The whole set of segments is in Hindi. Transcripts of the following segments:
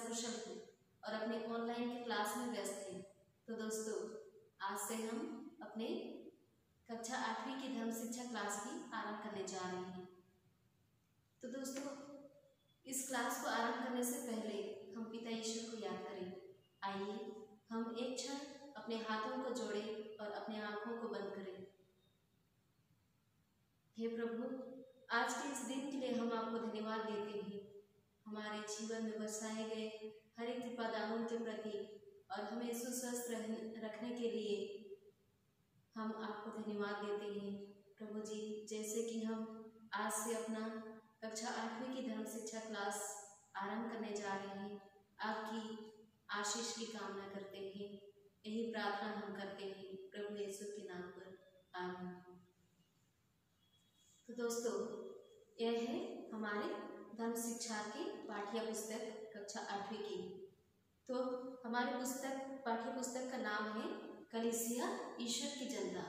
सकुशल थे और अपने ऑनलाइन के क्लास में व्यस्त थे। तो दोस्तों, आज से हम अपने कक्षा 8वीं की धर्म शिक्षा क्लास की आरंभ करने जा रहे हैं। तो दोस्तों, इस क्लास को आरंभ करने से पहले हम पिता ईश्वर को याद करें। आइए हम एक क्षण अपने हाथों को जोड़ें और अपने आंखों को बंद करें। हे प्रभु, आज के इस दिन के लिए हम आपको धन्यवाद देते हैं। हमारे जीवन में बरसाए गए हर एक कृपा दानों के प्रति और हमें सुस्वस्थ रखने के लिए हम आपको धन्यवाद देते हैं। प्रभु जी, जैसे कि हम आज से अपना कक्षा 8वीं की धर्म शिक्षा क्लास आरंभ करने जा रहे हैं, आपकी आशीष की कामना करते हैं। यही प्रार्थना हम करते हैं प्रभु यीशु के नाम पर, आमीन। तो दोस्तों, यह है हमारे धर्म शिक्षा की पाठ्य पुस्तक कक्षा 8वीं की। तो हमारे पाठ्य पुस्तक का नाम है कलीसिया ईश्वर की जनता।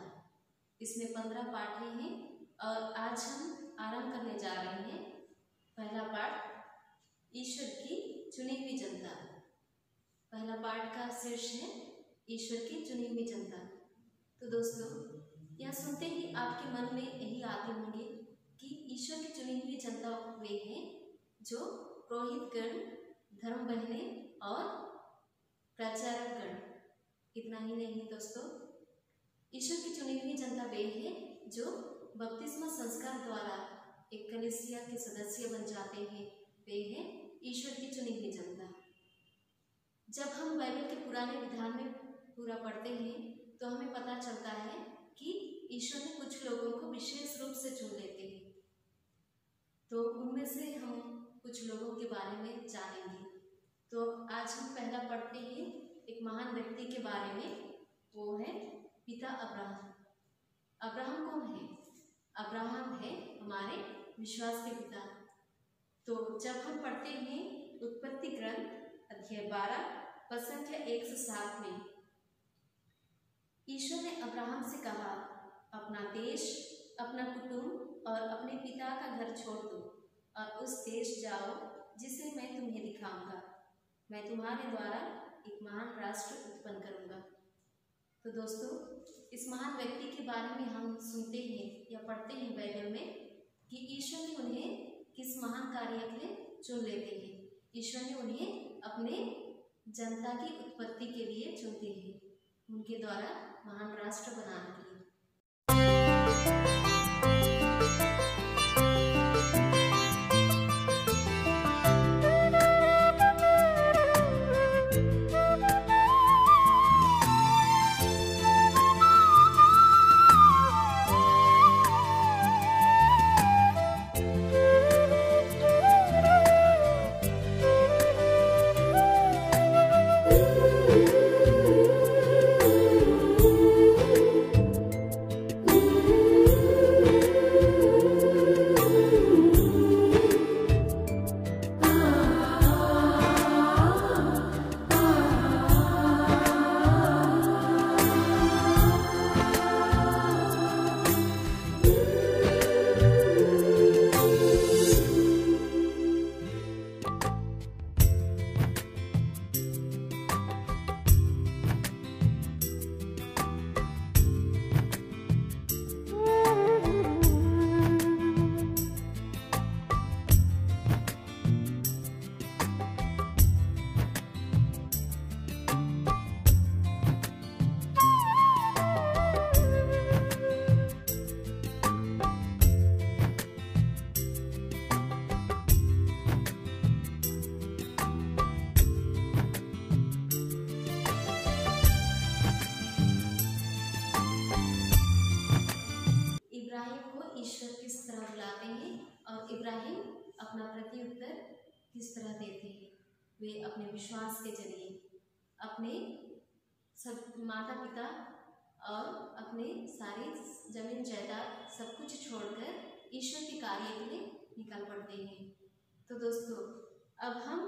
इसमें 15 पाठ हैं और आज हम आरंभ करने जा रहे हैं पहला पाठ, ईश्वर की चुनी हुई जनता। पहला पाठ का शीर्ष है ईश्वर की चुनी हुई जनता। तो दोस्तों, यह सुनते ही आपके मन में यही आते होंगे कि ईश्वर की चुनी हुई जनता वे हैं जो पुरोहित गण, धर्म बहनें और प्रचारक गण। इतना ही नहीं दोस्तों, ईश्वर की चुनी हुई जनता वे हैं जो बपतिस्मा संस्कार द्वारा एक कलीसिया के सदस्य बन जाते हैं। वे हैं ईश्वर की चुनी हुई जनता। जब हम बाइबल के पुराने विधान में पूरा पढ़ते हैं तो हमें पता चलता है कि ईश्वर ने कुछ लोगों को विशेष रूप से चुन लेते हैं। तो उनमें से हम कुछ लोगों के बारे में जानेंगे। तो आज हम पहला पढ़ते हैं एक महान व्यक्ति के बारे में, वो है पिता अब्राहम। अब्राहम कौन है? अब्राहम है हमारे विश्वास के पिता। तो जब हम पढ़ते हैं उत्पत्ति ग्रंथ अध्याय 12 पद संख्या 1 से 7 में, ईश्वर ने अब्राहम से कहा, अपना देश, अपना कुटुंब और अपने पिता का घर छोड़ दो और उस देश जाओ जिसे मैं तुम्हें दिखाऊंगा। मैं तुम्हारे द्वारा एक महान राष्ट्र उत्पन्न करूंगा। तो दोस्तों, इस महान व्यक्ति के बारे में हम सुनते हैं या पढ़ते हैं बाइबल में कि ईश्वर ने उन्हें किस महान कार्य के लिए चुन लेते हैं। ईश्वर ने उन्हें अपने जनता की उत्पत्ति के लिए चुनते हैं, उनके द्वारा महान राष्ट्र बनाने के लिए। इब्राहिम अपना प्रत्युत्तर किस तरह देते हैं? वे अपने विश्वास के जरिए अपने सब माता पिता और अपने सारी जमीन जायदाद सब कुछ छोड़कर ईश्वर के कार्य के लिए निकल पड़ते हैं। तो दोस्तों, अब हम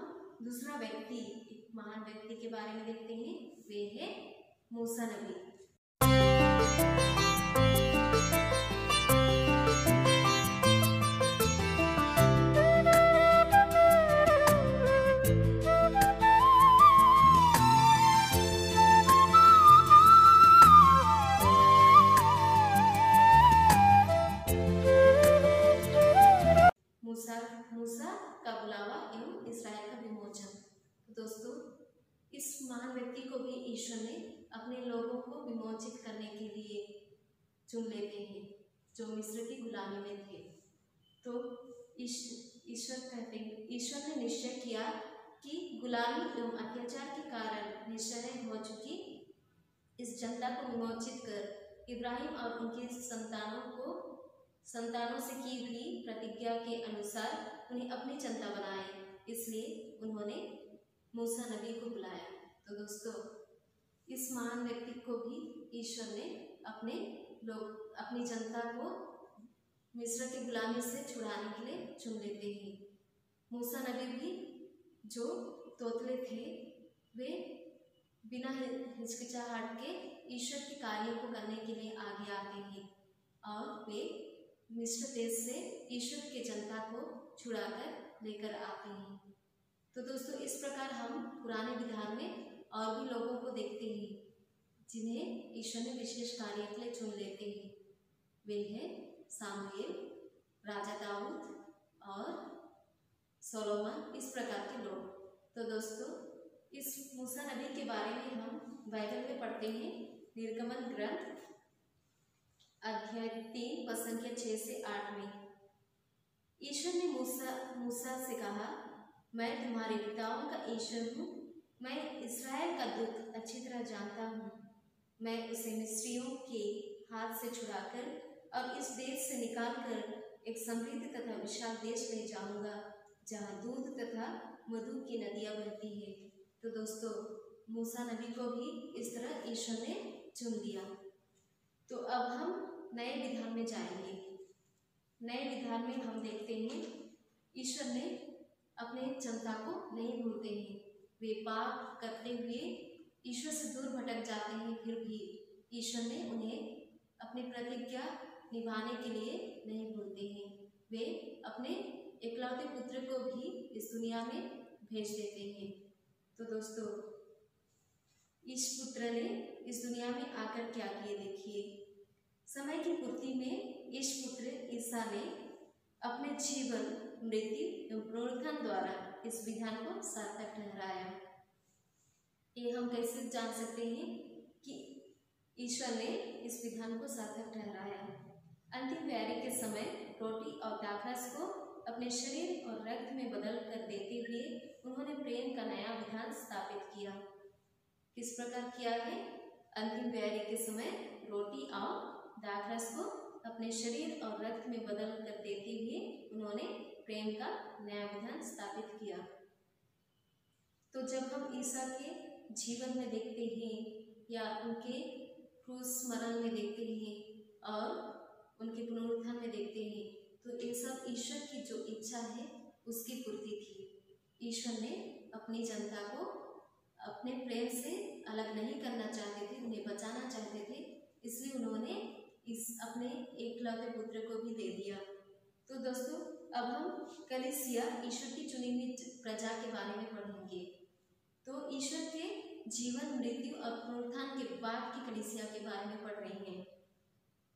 दूसरा व्यक्ति, एक महान व्यक्ति के बारे में देखते हैं। वे है मूसा नबी। व्यक्ति को भी ईश्वर ने अपने लोगों को विमोचित करने के लिए चुन लेते हैं जो मिस्र की गुलामी में थे। तो ईश्वर कहते हैं, ईश्वर ने निश्चय किया कि गुलामी एवं अत्याचार के कारण निश्चय हो चुकी इस जनता को विमोचित कर इब्राहिम और उनके संतानों से की हुई प्रतिज्ञा के अनुसार उन्हें अपनी जनता बनाए। इसलिए उन्होंने मूसा नबी को बुलाया। तो दोस्तों, इस महान व्यक्ति को भी ईश्वर ने अपनी जनता को मिस्र की गुलामी से छुड़ाने के लिए चुन लेते हैं। मूसा नबी भी जो तोतले थे, वे बिना हिचकिचाहट के ईश्वर के कार्यों को करने के लिए आगे आते हैं और वे मिस्र देश से ईश्वर के जनता को छुड़ाकर लेकर आते हैं। तो दोस्तों, इस प्रकार हम पुराने विधान में और भी लोगों को देखते हैं जिन्हें ईश्वर ने विशेष कार्य के लिए चुन लेते हैं। वे हैं सामुएल, राजा दाऊद और सोलोमन, इस प्रकार के लोग। तो दोस्तों, इस मूसा नबी के बारे में हम बाइबल में पढ़ते हैं। निर्गमन ग्रंथ अध्याय 3 पद संख्या 6 से 8 में ईश्वर ने मूसा से कहा, मैं तुम्हारे पिताओं का ईश्वर हूँ। मैं इस्राएल का दुख अच्छी तरह जानता हूँ। मैं उसे मिस्रियों के हाथ से छुड़ाकर अब इस देश से निकालकर एक समृद्ध तथा विशाल देश ले जाऊंगा जहाँ दूध तथा मधु की नदियाँ बहती है। तो दोस्तों, मूसा नबी को भी इस तरह ईश्वर ने चुन लिया। तो अब हम नए विधान में जाएंगे। नए विधान में हम देखते हैं ईश्वर ने अपने जनता को नहीं भूलते हैं। वे पाप करते हुए ईश्वर से दूर भटक जाते हैं, फिर भी ईश्वर ने उन्हें अपनी प्रतिज्ञा निभाने के लिए नहीं भूलते हैं। वे अपने इकलौते पुत्र को भी इस दुनिया में भेज देते हैं। तो दोस्तों, इस पुत्र ने इस दुनिया में आकर क्या किए देखिए। समय की पूर्ति में इस पुत्र ईसा ने अपने जीवन, मृत्यु एवं पुनरुत्थान द्वारा इस विधान को सार्थक ठहराया। ये हम कैसे जान सकते हैं कि ईश्वर ने इस विधान को सार्थक ठहराया। अंतिम प्यारी के समय रोटी और दाखरस को अपने शरीर और रक्त में बदल कर देते हुए उन्होंने प्रेम का नया विधान स्थापित किया। किस प्रकार किया है? अंतिम प्यारी के समय रोटी और दाखरस को अपने शरीर और रक्त में बदल कर देते हुए उन्होंने प्रेम का नया विधान स्थापित किया। तो जब हम ईसा के जीवन में देखते हैं या उनके क्रूस स्मरण में देखते हैं और उनके पुनरुत्थान में देखते हैं, तो ये सब ईश्वर की जो इच्छा है उसकी पूर्ति थी। ईश्वर ने अपनी जनता को अपने प्रेम से अलग नहीं करना चाहते थे, उन्हें बचाना चाहते थे, इसलिए उन्होंने अपने एकलौते पुत्र को भी दे दिया। तो दोस्तों, अब हम कलीसिया, ईश्वर की चुनी हुई प्रजा के बारे में पढ़ेंगे। तो ईश्वर के जीवन, मृत्यु और पुनरुत्थान के बाद की कलीसिया के बारे में पढ़ रहे हैं।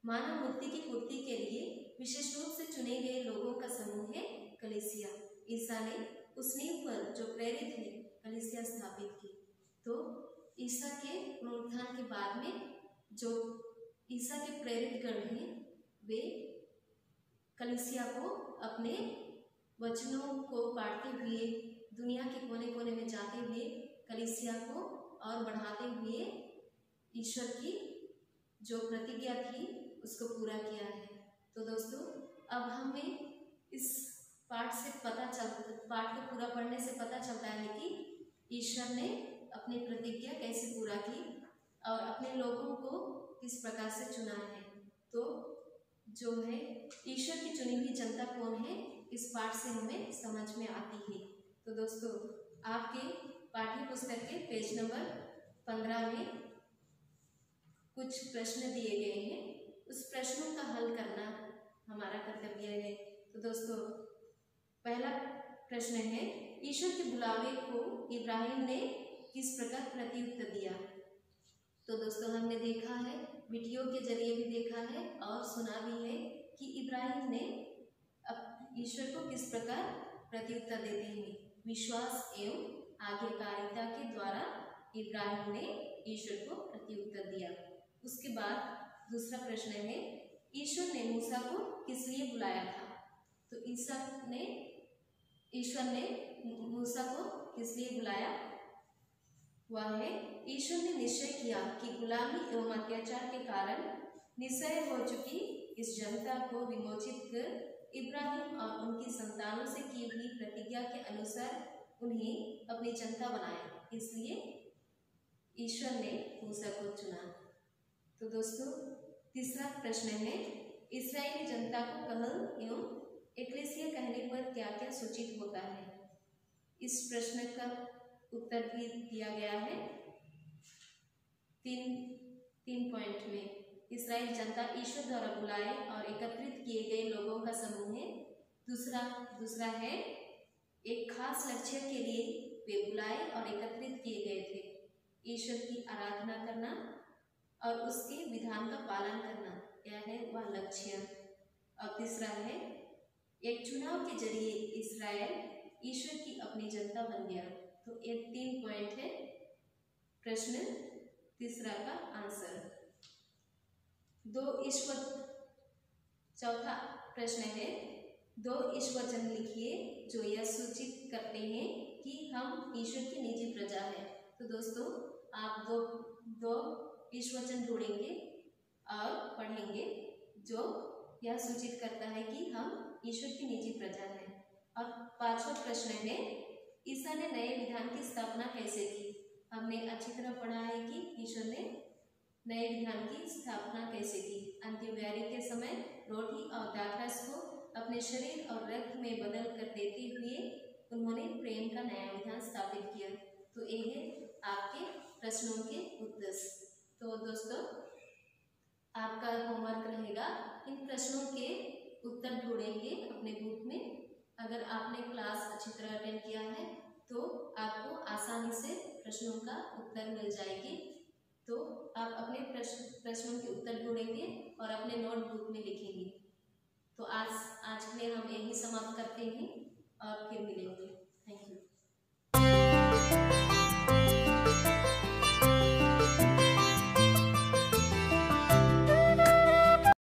मानव मुक्ति की पूर्ति के लिए विशेष रूप से चुने गए लोगों का समूह है कलीसिया। ईसा ने उस नींव पर जो प्रेरित है कलीसिया स्थापित की। तो ईसा के पुनरुत्थान के बाद में जो ईसा के प्रेरित गण हैं, वे कलीसिया को अपने वचनों को बांटते हुए, दुनिया के कोने कोने में जाते हुए कलीसिया को और बढ़ाते हुए ईश्वर की जो प्रतिज्ञा थी उसको पूरा किया है। तो दोस्तों, अब हमें इस पाठ को पूरा पढ़ने से पता चलता है कि ईश्वर ने अपनी प्रतिज्ञा कैसे पूरा की और अपने लोगों को किस प्रकार से चुना है। तो जो है ईश्वर की चुनी हुई जनता कौन है, इस पाठ से हमें समझ में आती है। तो दोस्तों, आपके पाठ्य पुस्तक के पेज नंबर 15 में कुछ प्रश्न दिए गए हैं, उस प्रश्नों का हल करना हमारा कर्तव्य है। तो दोस्तों, पहला प्रश्न है, ईश्वर के बुलावे को इब्राहिम ने किस प्रकार प्रत्युत्तर दिया। तो दोस्तों, हमने देखा है, वीडियो के जरिए भी देखा है और सुना भी है कि इब्राहिम ने ईश्वर को किस प्रकार प्रत्युत्तर देते हैं। विश्वास एवं आज्ञाकारिता के द्वारा इब्राहिम ने ईश्वर को प्रत्युत्तर दिया। उसके बाद दूसरा प्रश्न है, ईश्वर ने मूसा को किस लिए बुलाया था? तो ईश्वर ने मूसा को किस लिए बुलाया? वह है, ईश्वर ने निश्चय किया कि गुलामी एवं अत्याचार के कारण निश्चय हो चुकी इस जनता को विमोचित कर इब्राहिम और उनकी संतानों से की हुई प्रतिज्ञा के अनुसार उन्हें अपनी जनता बनाया, इसलिए ईश्वर ने मूसा को चुना। तो दोस्तों तीसरा प्रश्न है, इस्राएली जनता को कहल एवं एक्लेसिया कहने पर क्या क्या सूचित होता है? इस प्रश्न का उत्तर भी दिया गया है तीन पॉइंट में। इस्राएल जनता ईश्वर द्वारा बुलाए और एकत्रित किए गए लोगों का समूह है। दूसरा है, एक खास लक्ष्य के लिए वे बुलाए और एकत्रित किए गए थे, ईश्वर की आराधना करना और उसके विधान का पालन करना, यह है वह लक्ष्य। और तीसरा है, एक चुनाव के जरिए इस्राएल ईश्वर की अपनी जनता बन गया। तो ये 3 पॉइंट है प्रश्न तीसरा का आंसर। चौथा प्रश्न है, 2 ईशवचन लिखिए जो यह सूचित करते हैं कि हम ईश्वर की निजी प्रजा है। तो दोस्तों आप दो ईशवचन ढूंढेंगे और पढ़ेंगे जो यह सूचित करता है कि हम ईश्वर की निजी प्रजा है। और 5वां प्रश्न है, ईसा ने नए विधान की स्थापना कैसे की? हमने अच्छी तरह पढ़ा है कि ईश्वर ने नए विधान की स्थापना कैसे की। अंतिम व्यारी के समय रोटी और दाखरस को अपने शरीर और रक्त में बदल कर देते हुए उन्होंने प्रेम का नया विधान स्थापित किया। तो ये है आपके प्रश्नों के उत्तर। तो दोस्तों आपका होमवर्क रहेगा, इन प्रश्नों के उत्तर ढूंढेंगे अपने बुक में। अगर आपने क्लास अच्छी तरह अटेंड किया है तो आपको आसानी से प्रश्नों का उत्तर मिल जाएगी। तो आप अपने प्रश्नों के उत्तर ढूंढेंगे और अपने नोटबुक में लिखेंगे। तो आज के लिए हम यही समाप्त करते हैं और फिर मिलेंगे।